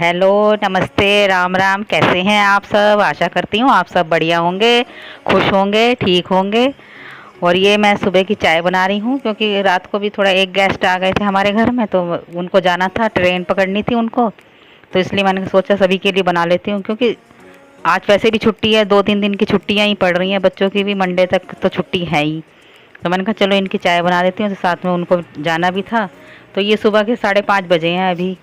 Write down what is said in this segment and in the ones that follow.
Hello, नमस्ते, राम राम। कैसे हैं आप सब? आशा करती हूँ आप सब बढ़िया होंगे, खुश होंगे, ठीक होंगे। और ये मैं सुबह की चाय बना रही हूँ क्योंकि रात को भी थोड़ा एक गेस्ट आ गए थे हमारे घर में, तो उनको जाना था, ट्रेन पकड़नी थी उनको। तो इसलिए मैंने सोचा सभी के लिए बना लेती हूँ, क्योंकि आज वैसे भी छुट्टी है, 2-3 दिन की छुट्टियाँ ही पड़ रही हैं बच्चों की भी, मंडे तक तो छुट्टी है ही। तो मैंने कहा चलो इनकी चाय बना देती हूँ, तो साथ में उनको जाना भी था। तो ये सुबह के 5:30 बजे हैं अभी,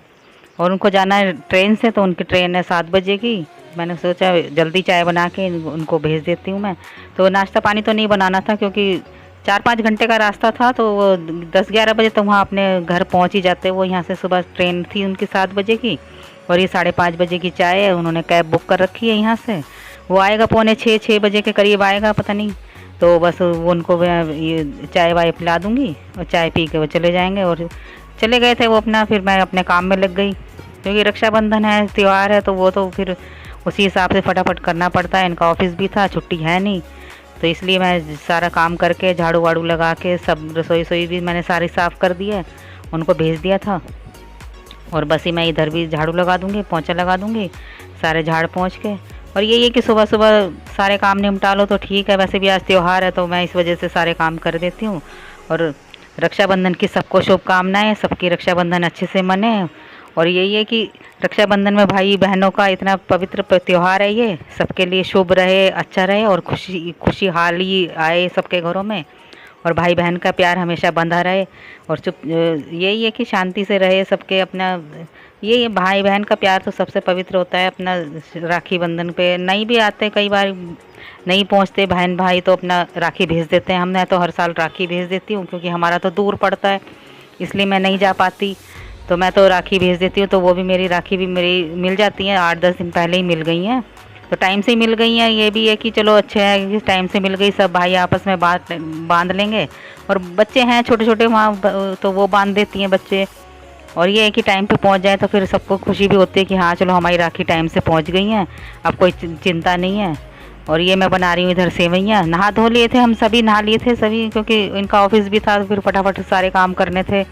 और उनको जाना है ट्रेन से, तो उनकी ट्रेन है 7 बजे की। मैंने सोचा जल्दी चाय बना के उनको भेज देती हूँ मैं। तो नाश्ता पानी तो नहीं बनाना था क्योंकि 4-5 घंटे का रास्ता था, तो वो 10-11 बजे तो वहाँ अपने घर पहुँच ही जाते। वो यहाँ से सुबह ट्रेन थी उनकी 7 बजे की, और ये 5:30 बजे की चाय है। उन्होंने कैब बुक कर रखी है यहाँ से। वो आएगा पौने 6 बजे के करीब आएगा, पता नहीं। तो बस वो उनको मैं ये चाय वाय पिला दूँगी और चाय पी के वो चले जाएंगे। और चले गए थे वो अपना, फिर मैं अपने काम में लग गई क्योंकि रक्षाबंधन है, त्यौहार है, तो वो तो फिर उसी हिसाब से फटाफट करना पड़ता है। इनका ऑफिस भी था, छुट्टी है नहीं, तो इसलिए मैं सारा काम करके झाड़ू वाड़ू लगा के सब रसोई भी मैंने सारी साफ़ कर दी है, उनको भेज दिया था। और बस ही मैं इधर भी झाड़ू लगा दूँगी, पोंछा लगा दूँगी, सारे झाड़ पोंछ के। और ये कि सुबह सुबह सारे काम निपटा लो तो ठीक है। वैसे भी आज त्यौहार है, तो मैं इस वजह से सारे काम कर देती हूँ। और रक्षाबंधन की सबको शुभकामनाएं, सबकी रक्षाबंधन अच्छे से मने। और यही है कि रक्षाबंधन में भाई बहनों का इतना पवित्र त्यौहार है, ये सबके लिए शुभ रहे, अच्छा रहे, और खुशहाली आए सबके घरों में। और भाई बहन का प्यार हमेशा बंधा रहे, और यही है कि शांति से रहे सबके अपना। ये भाई बहन का प्यार तो सबसे पवित्र होता है अपना। राखी बंधन पे नहीं भी आते, कई बार नहीं पहुंचते बहन भाई, तो अपना राखी भेज देते हैं। हमने तो हर साल राखी भेज देती हूँ क्योंकि हमारा तो दूर पड़ता है, इसलिए मैं नहीं जा पाती। तो मैं तो राखी भेज देती हूँ, तो वो भी मेरी राखी भी मेरी मिल जाती हैं। 8-10 दिन पहले ही मिल गई हैं, तो टाइम से मिल गई हैं। ये भी है कि चलो अच्छा है कि टाइम से मिल गई, सब भाई आपस में बांध लेंगे। और बच्चे हैं छोटे छोटे वहाँ, तो वो बांध देती हैं बच्चे। और ये है कि टाइम पे पहुँच जाए तो फिर सबको खुशी भी होती है कि हाँ चलो हमारी राखी टाइम से पहुँच गई हैं, अब कोई चिंता नहीं है। और ये मैं बना रही हूँ इधर सेवइयाँ। नहा धो लिए थे हम सभी, नहा लिए थे सभी, क्योंकि इनका ऑफिस भी था, तो फिर फटाफट सारे काम करने थे।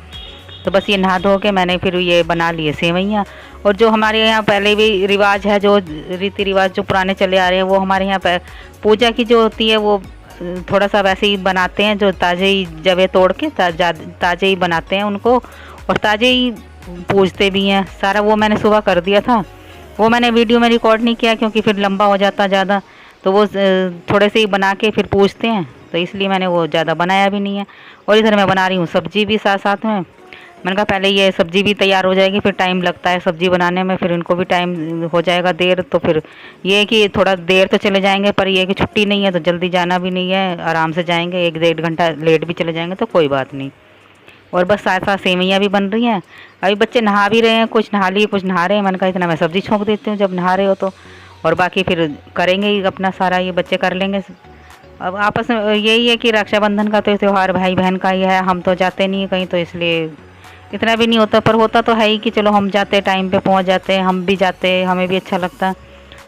तो बस ये नहा धो के मैंने फिर ये बना लिए सेवइयाँ। और जो हमारे यहाँ पहले भी रिवाज है, जो रीति रिवाज जो पुराने चले आ रहे हैं, वो हमारे यहाँ पर पूजा की जो होती है वो थोड़ा सा वैसे ही बनाते हैं, जो ताज़े ही जवे तोड़ के ताज़े ही बनाते हैं उनको, और ताज़े ही पूजते भी हैं। सारा वो मैंने सुबह कर दिया था। वो मैंने वीडियो में रिकॉर्ड नहीं किया क्योंकि फिर लंबा हो जाता ज़्यादा, तो वो थोड़े से ही बना के फिर पूजते हैं, तो इसलिए मैंने वो ज़्यादा बनाया भी नहीं है। और इधर मैं बना रही हूँ सब्जी भी साथ साथ में। मैंने कहा पहले ये सब्जी भी तैयार हो जाएगी, फिर टाइम लगता है सब्जी बनाने में, फिर इनको भी टाइम हो जाएगा देर। तो फिर ये है कि थोड़ा देर तो चले जाएंगे, पर ये है कि छुट्टी नहीं है तो जल्दी जाना भी नहीं है, आराम से जाएंगे। 1-1.5 घंटा लेट भी चले जाएंगे तो कोई बात नहीं। और बस साथ साथ सेवइयाँ भी बन रही हैं। अभी बच्चे नहा भी रहे हैं, कुछ नहा लिए कुछ नहा रहे हैं। मैंने कहा इतना मैं सब्ज़ी छोंक देती हूँ जब नहा रहे हो तो, और बाकी फिर करेंगे ही अपना सारा, ये बच्चे कर लेंगे। अब आपस में यही है कि रक्षाबंधन का तो त्यौहार भाई बहन का ही है। हम तो जाते नहीं कहीं, तो इसलिए इतना भी नहीं होता, पर होता तो है ही कि चलो हम जाते टाइम पे पहुंच जाते, हम भी जाते, हमें भी अच्छा लगता।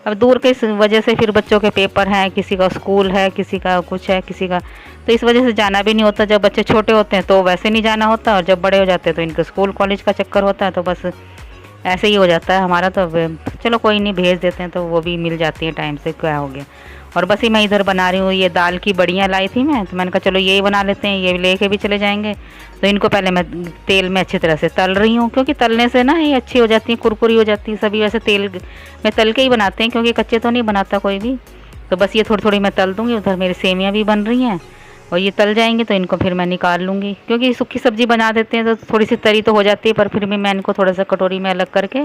अब दूर के इस वजह से फिर बच्चों के पेपर हैं, किसी का स्कूल है, किसी का कुछ है, किसी का, तो इस वजह से जाना भी नहीं होता। जब बच्चे छोटे होते हैं तो वैसे नहीं जाना होता, और जब बड़े हो जाते हैं तो इनके स्कूल कॉलेज का चक्कर होता है, तो बस ऐसे ही हो जाता है हमारा। तो चलो कोई नहीं, भेज देते हैं तो वो भी मिल जाती है टाइम से, क्या हो गया। और बस ही मैं इधर बना रही हूँ, ये दाल की बड़ियाँ लाई थी मैं, तो मैंने कहा चलो यही बना लेते हैं, ये लेके भी चले जाएंगे। तो इनको पहले मैं तेल में अच्छी तरह से तल रही हूँ, क्योंकि तलने से ना ये अच्छी हो जाती है, कुरकुरी हो जाती है। सभी वैसे तेल में तल के ही बनाते हैं, क्योंकि कच्चे तो नहीं बनाता कोई भी। तो बस ये थोड़ी थोड़ी मैं तल दूँगी। उधर मेरी सेवियाँ भी बन रही हैं, और ये तल जाएंगी तो इनको फिर मैं निकाल लूँगी, क्योंकि सूखी सब्ज़ी बना देते हैं तो थोड़ी सी तरी तो हो जाती है, पर फिर भी मैं इनको थोड़ा सा कटोरी में अलग करके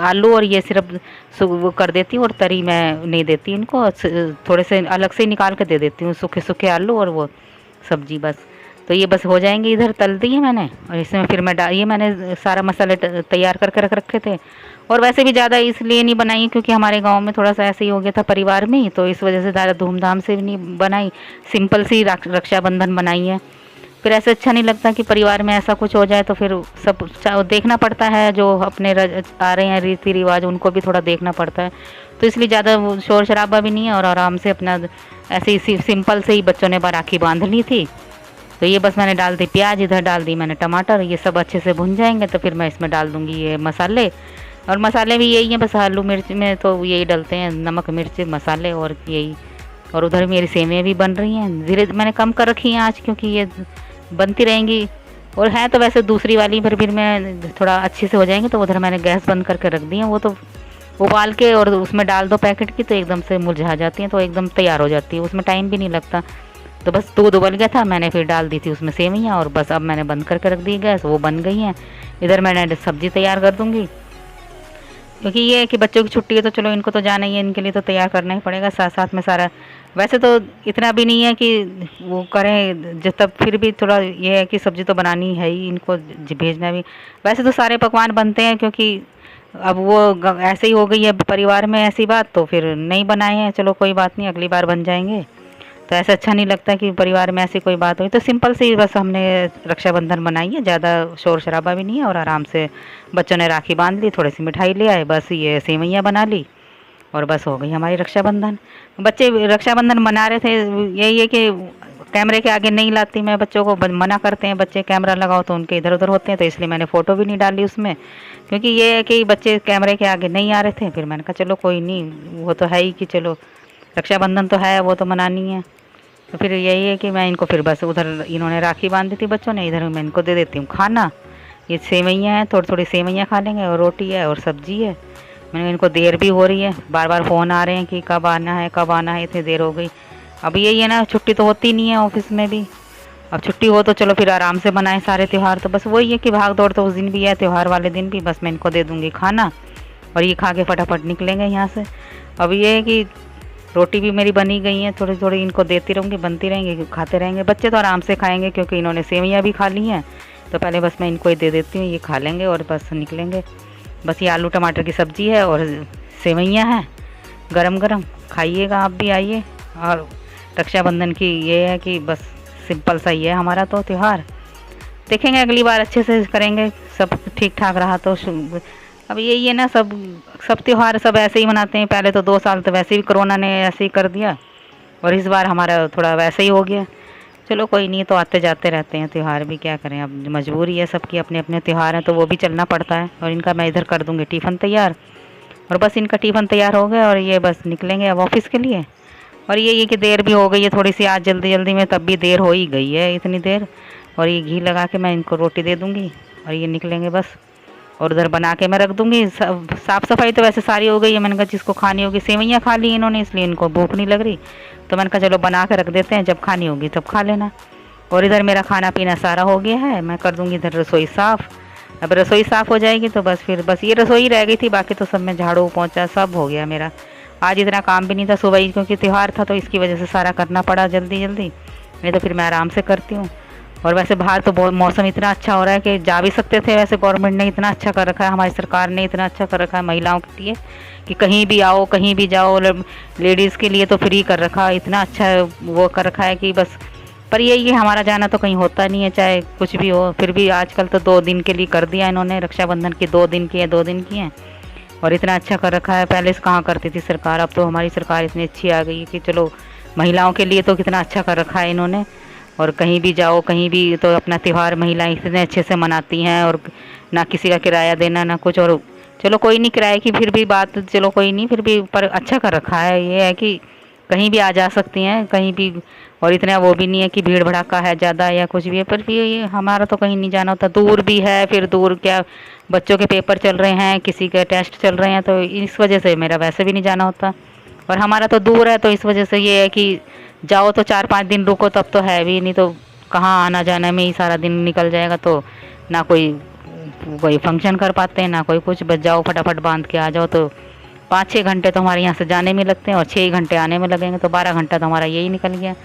आलू और ये सिर्फ वो कर देती हूँ, और तरी मैं नहीं देती इनको, थोड़े से अलग से निकाल के दे देती हूँ, सूखे सूखे आलू और वो सब्ज़ी बस। तो ये बस हो जाएंगे, इधर तल दी है मैंने। और इसमें फिर ये मैंने सारा मसाले तैयार करके रख रखे थे। और वैसे भी ज़्यादा इसलिए नहीं बनाई क्योंकि हमारे गांव में थोड़ा सा ऐसे ही हो गया था परिवार में ही, तो इस वजह से ज़्यादा धूमधाम से भी नहीं बनाई, सिंपल सी रक्षाबंधन बनाई है। फिर ऐसे अच्छा नहीं लगता कि परिवार में ऐसा कुछ हो जाए, तो फिर सब देखना पड़ता है, जो अपने आ रहे हैं रीति रिवाज उनको भी थोड़ा देखना पड़ता है। तो इसलिए ज़्यादा शोर शराबा भी नहीं है, और आराम से अपना ऐसे ही सिंपल से ही बच्चों ने राखी बांध ली थी। तो ये बस मैंने डाल दी प्याज, इधर डाल दी मैंने टमाटर, ये सब अच्छे से भुन जाएंगे तो फिर मैं इसमें डाल दूँगी ये मसाले। और मसाले भी यही हैं, बस आलू मिर्च में तो यही डलते हैं, नमक मिर्च मसाले और यही। और उधर मेरी सेवइयाँ भी बन रही हैं, धीरे मैंने कम कर रखी हैं आज क्योंकि ये बनती रहेंगी। और है तो वैसे दूसरी वाली पर फिर मैं थोड़ा अच्छे से हो जाएंगे तो उधर मैंने गैस बंद करके रख दी है। वो तो उबाल के और उसमें डाल दो पैकेट की तो एकदम से मुरझा जाती हैं, तो एकदम तैयार हो जाती है, उसमें टाइम भी नहीं लगता। तो बस दूध उबल गया था, मैंने फिर डाल दी थी उसमें सेवइयाँ और बस अब मैंने बंद करके रख दी गैस, वो बन गई हैं। इधर मैंने सब्ज़ी तैयार कर दूँगी क्योंकि ये है कि बच्चों की छुट्टी है तो चलो इनको तो जाना ही है, इनके लिए तो तैयार करना ही पड़ेगा साथ साथ में सारा। वैसे तो इतना भी नहीं है कि वो करें जब तब, फिर भी थोड़ा ये है कि सब्ज़ी तो बनानी है ही, इनको भेजना भी। वैसे तो सारे पकवान बनते हैं क्योंकि अब वो ऐसे ही हो गई है परिवार में ऐसी बात, तो फिर नहीं बनाए हैं, चलो कोई बात नहीं अगली बार बन जाएंगे। तो ऐसा अच्छा नहीं लगता कि परिवार में ऐसी कोई बात हुई, तो सिंपल सी बस हमने रक्षाबंधन बनाई है, ज़्यादा शोर शराबा भी नहीं है। और आराम से बच्चों ने राखी बांध ली, थोड़ी सी मिठाई ले आए, बस ये सेवइयाँ बना ली और बस हो गई हमारी रक्षाबंधन। बच्चे रक्षाबंधन मना रहे थे, यही है कि कैमरे के आगे नहीं लाती मैं बच्चों को, मना करते हैं बच्चे कैमरा लगाओ तो उनके इधर उधर होते हैं, तो इसलिए मैंने फ़ोटो भी नहीं डाली उसमें क्योंकि ये है कि बच्चे कैमरे के आगे नहीं आ रहे थे। फिर मैंने कहा चलो कोई नहीं, वो तो है ही कि चलो रक्षाबंधन तो है, वो तो मनानी है। तो फिर यही है कि मैं इनको फिर बस उधर इन्होंने राखी बांध दी थी बच्चों ने, इधर मैं इनको दे देती हूँ खाना। ये सेवइयाँ हैं, थोड़ी थोड़ी सेवइयाँ खा लेंगे और रोटी है और सब्जी है। मैंने इनको देर भी हो रही है, बार बार फ़ोन आ रहे हैं कि कब आना है कब आना है, इतनी देर हो गई। अब यही है ना, छुट्टी तो होती नहीं है ऑफिस में भी, अब छुट्टी हो तो चलो फिर आराम से बनाएं सारे त्यौहार। तो बस वही है कि भाग दौड़ तो उस दिन भी है, त्यौहार वाले दिन भी। बस मैं इनको दे दूँगी खाना और ये खा के फटाफट निकलेंगे यहाँ से। अब ये है कि रोटी भी मेरी बनी गई है, थोड़ी थोड़ी इनको देती रहूँगी, बनती रहेंगी, खाते रहेंगे। बच्चे तो आराम से खाएंगे क्योंकि इन्होंने सेवइयाँ भी खा ली हैं, तो पहले बस मैं इनको ही दे देती हूँ, ये खा लेंगे और बस निकलेंगे। बस ये आलू टमाटर की सब्ज़ी है और सेवइयाँ हैं गरम गरम, खाइएगा आप भी आइए। और रक्षाबंधन की ये है कि बस सिंपल सा ही है हमारा तो त्यौहार। देखेंगे अगली बार अच्छे से करेंगे, सब ठीक ठाक रहा तो। अब यही है ना, सब सब त्यौहार सब ऐसे ही मनाते हैं। पहले तो 2 साल तो वैसे ही कोरोना ने ऐसे ही कर दिया और इस बार हमारा थोड़ा वैसे ही हो गया। चलो कोई नहीं, तो आते जाते रहते हैं त्यौहार भी, क्या करें, अब मजबूरी है, सबकी अपने अपने त्यौहार हैं तो वो भी चलना पड़ता है। और इनका मैं इधर कर दूँगी टिफ़िन तैयार और बस इनका टिफ़िन तैयार हो गया और ये बस निकलेंगे अब ऑफिस के लिए। और ये कि देर भी हो गई है थोड़ी सी आज, जल्दी जल्दी में, तब भी देर हो ही गई है इतनी देर। और ये घी लगा के मैं इनको रोटी दे दूँगी और ये निकलेंगे बस। और उधर बना के मैं रख दूँगी। साफ़ सफाई तो वैसे सारी हो गई है, मैंने कहा जिसको खानी होगी, सेवइयाँ खा ली इन्होंने इसलिए इनको भूख नहीं लग रही, तो मैंने कहा चलो बना के रख देते हैं, जब खानी होगी तब खा लेना। और इधर मेरा खाना पीना सारा हो गया है, मैं कर दूँगी इधर रसोई साफ़। अब रसोई साफ़ हो जाएगी तो बस फिर बस ये रसोई रह गई थी, बाकी तो सब में झाड़ू पोंछा सब हो गया मेरा। आज इतना काम भी नहीं था सुबह ही क्योंकि त्यौहार था, तो इसकी वजह से सारा करना पड़ा जल्दी जल्दी, नहीं तो फिर मैं आराम से करती हूँ। और वैसे बाहर तो बहुत मौसम इतना अच्छा हो रहा है कि जा भी सकते थे, वैसे गवर्नमेंट ने इतना अच्छा कर रखा है, हमारी सरकार ने इतना अच्छा कर रखा है महिलाओं के लिए कि कहीं भी आओ कहीं भी जाओ, लेडीज़ के लिए तो फ्री कर रखा है, इतना अच्छा वो कर रखा है कि बस। पर यही है हमारा जाना तो कहीं होता नहीं है, चाहे कुछ भी हो। फिर भी आजकल तो 2 दिन के लिए कर दिया इन्होंने, रक्षाबंधन की 2 दिन की है, 2 दिन की हैं और इतना अच्छा कर रखा है। पहले से कहाँ करती थी सरकार, अब तो हमारी सरकार इतनी अच्छी आ गई कि चलो महिलाओं के लिए तो कितना अच्छा कर रखा है इन्होंने। और कहीं भी जाओ कहीं भी तो अपना त्यौहार महिलाएं इतने अच्छे से मनाती हैं, और ना किसी का किराया देना ना कुछ। और चलो कोई नहीं, किराए की फिर भी बात, चलो कोई नहीं, फिर भी पर अच्छा कर रखा है। ये है कि कहीं भी आ जा सकती हैं कहीं भी, और इतना वो भी नहीं है कि भीड़ भड़ाका है ज़्यादा या कुछ भी है। पर भी हमारा तो कहीं नहीं जाना होता, दूर भी है, फिर दूर क्या बच्चों के पेपर चल रहे हैं, किसी के टेस्ट चल रहे हैं, तो इस वजह से मेरा वैसे भी नहीं जाना होता। और हमारा तो दूर है तो इस वजह से ये है कि जाओ तो 4-5 दिन रुको तब तो है भी, नहीं तो कहाँ आना जाने में ही सारा दिन निकल जाएगा। तो ना कोई कोई फंक्शन कर पाते हैं ना कोई कुछ, बस जाओ फटाफट बांध के आ जाओ। तो 5-6 घंटे तो हमारे यहाँ से जाने में लगते हैं और 6 घंटे आने में लगेंगे, तो 12 घंटा तो हमारा यही निकल गया।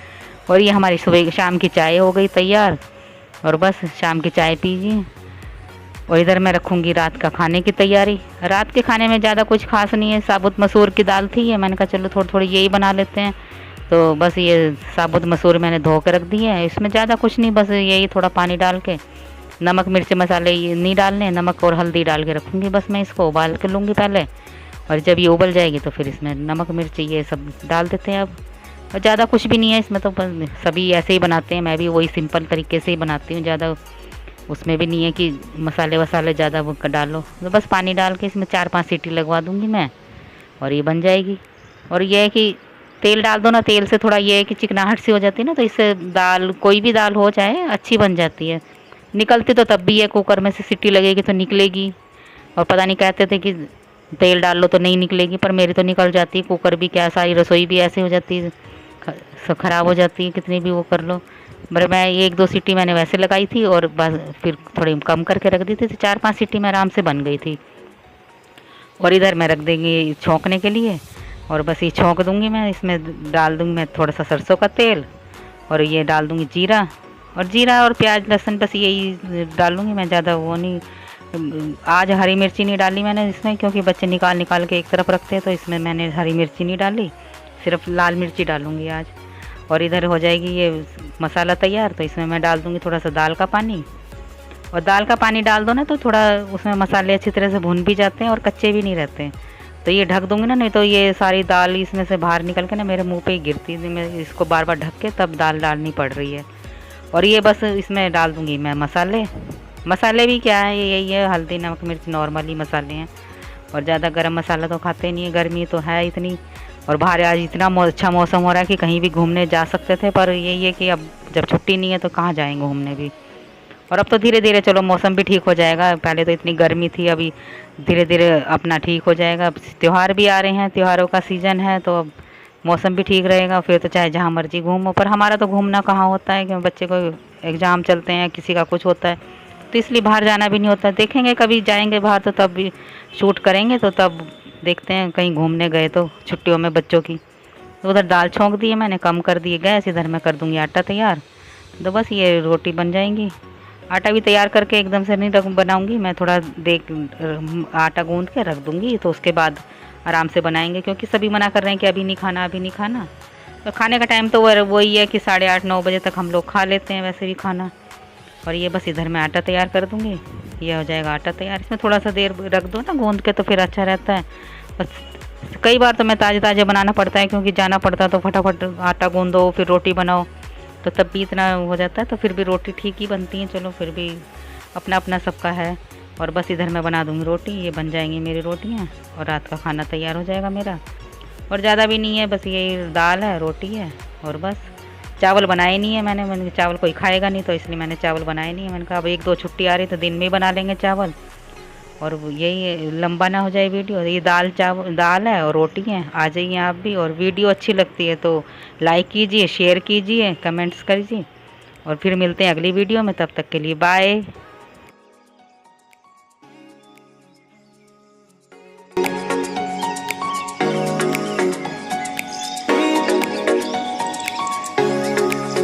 और ये हमारी सुबह शाम की चाय हो गई तैयार और बस शाम की चाय पीजिए। और इधर मैं रखूँगी रात का खाने की तैयारी। रात के खाने में ज़्यादा कुछ खास नहीं है, साबुत मसूर की दाल थी, मैंने कहा चलो थोड़ी थोड़ी यही बना लेते हैं। तो बस ये साबुत मसूर मैंने धो के रख दी है, इसमें ज़्यादा कुछ नहीं, बस यही थोड़ा पानी डाल के, नमक मिर्च मसाले ये नहीं डालने, नमक और हल्दी डाल के रखूँगी। बस मैं इसको उबाल के लूँगी पहले, और जब ये उबल जाएगी तो फिर इसमें नमक मिर्च ये सब डाल देते हैं अब। और ज़्यादा कुछ भी नहीं है इसमें, तो सभी ऐसे ही बनाते हैं, मैं भी वही सिंपल तरीके से ही बनाती हूँ, ज़्यादा उसमें भी नहीं है कि मसाले वसाले ज़्यादा वो डालो, तो बस पानी डाल के इसमें 4-5 सीटी लगवा दूँगी मैं और ये बन जाएगी। और ये है कि तेल डाल दो ना, तेल से थोड़ा ये है कि चिकनाहट सी हो जाती है ना, तो इससे दाल कोई भी दाल हो चाहे अच्छी बन जाती है। निकलती तो तब भी है, कुकर में से सीटी लगेगी तो निकलेगी। और पता नहीं कहते थे कि तेल डाल लो तो नहीं निकलेगी, पर मेरी तो निकल जाती है। कुकर भी क्या, सारी रसोई भी ऐसे हो जाती है, ख़राब हो जाती है कितनी भी वो कर लो। पर मैं 1-2 सीटी मैंने वैसे लगाई थी और बस फिर थोड़ी कम करके रख दी थी, तो 4-5 सीटी में आराम से बन गई थी। और इधर मैं रख देंगी छौंकने के लिए, और बस ये छौंक दूंगी मैं। इसमें डाल दूंगी मैं थोड़ा सा सरसों का तेल, और ये डाल दूंगी जीरा, और जीरा और प्याज लहसुन बस यही डालूंगी मैं, ज़्यादा वो नहीं। आज हरी मिर्ची नहीं डाली मैंने इसमें, क्योंकि बच्चे निकाल निकाल के एक तरफ रखते हैं, तो इसमें मैंने हरी मिर्ची नहीं डाली, सिर्फ लाल मिर्ची डालूंगी आज। और इधर हो जाएगी ये मसाला तैयार, तो इसमें मैं डाल दूंगी थोड़ा सा दाल का पानी। और दाल का पानी डाल दो ना तो थोड़ा उसमें मसाले अच्छी तरह से भून भी जाते हैं और कच्चे भी नहीं रहते हैं। तो ये ढक दूंगी ना, नहीं तो ये सारी दाल इसमें से बाहर निकल के ना मेरे मुंह पे ही गिरती है। मैं इसको बार बार ढक के तब दाल डालनी पड़ रही है। और ये बस इसमें डाल दूंगी मैं मसाले। मसाले भी क्या है, ये यही है, हल्दी नमक मिर्च नॉर्मली मसाले हैं। और ज़्यादा गरम मसाला तो खाते नहीं है, गर्मी तो है इतनी। और बाहर आज इतना अच्छा मौसम हो रहा है कि कहीं भी घूमने जा सकते थे, पर यही है कि अब जब छुट्टी नहीं है तो कहाँ जाएंगे घूमने भी। और अब तो धीरे धीरे चलो मौसम भी ठीक हो जाएगा, पहले तो इतनी गर्मी थी, अभी धीरे धीरे अपना ठीक हो जाएगा। अब त्यौहार भी आ रहे हैं, त्योहारों का सीज़न है, तो अब मौसम भी ठीक रहेगा, फिर तो चाहे जहाँ मर्जी घूमो। पर हमारा तो घूमना कहाँ होता है, क्योंकि बच्चे को एग्ज़ाम चलते हैं, किसी का कुछ होता है, तो इसलिए बाहर जाना भी नहीं होता। देखेंगे कभी जाएंगे बाहर तो तब भी शूट करेंगे, तो तब देखते हैं कहीं घूमने गए तो छुट्टियों में बच्चों की। तो उधर दाल छोंक दी है मैंने, कम कर दिए गैस, इधर मैं कर दूँगी आटा तैयार। तो बस ये रोटी बन जाएंगी। आटा भी तैयार करके एकदम से नहीं बनाऊंगी मैं, थोड़ा देख आटा गूंद के रख दूंगी, तो उसके बाद आराम से बनाएंगे, क्योंकि सभी मना कर रहे हैं कि अभी नहीं खाना, अभी नहीं खाना। तो खाने का टाइम तो वही है कि 8:30-9 बजे तक हम लोग खा लेते हैं वैसे भी खाना। और ये बस इधर मैं आटा तैयार कर दूंगी, ये हो जाएगा आटा तैयार। इसमें थोड़ा सा देर रख दो ना गूंद के, तो फिर अच्छा रहता है। बस कई बार तो मैं ताज़े ताज़े बनाना पड़ता है, क्योंकि जाना पड़ता है, तो फटाफट आटा गूंदो फिर रोटी बनाओ, तो तब भी इतना हो जाता है। तो फिर भी रोटी ठीक ही बनती है, चलो फिर भी अपना अपना सबका है। और बस इधर मैं बना दूँगी रोटी, ये बन जाएंगी मेरी रोटियाँ, और रात का खाना तैयार हो जाएगा मेरा। और ज़्यादा भी नहीं है, बस यही दाल है, रोटी है, और बस चावल बनाए नहीं है मैंने चावल कोई खाएगा नहीं, तो इसलिए मैंने चावल बनाए नहीं है। मैंने कहा अब 1-2 छुट्टी आ रही तो दिन में ही बना लेंगे चावल, और यही लंबा ना हो जाए वीडियो। ये दाल है और रोटी है। आ जाइए आप भी, और वीडियो अच्छी लगती है तो लाइक कीजिए, शेयर कीजिए, कमेंट्स कीजिए। और फिर मिलते हैं अगली वीडियो में, तब तक के लिए बाय।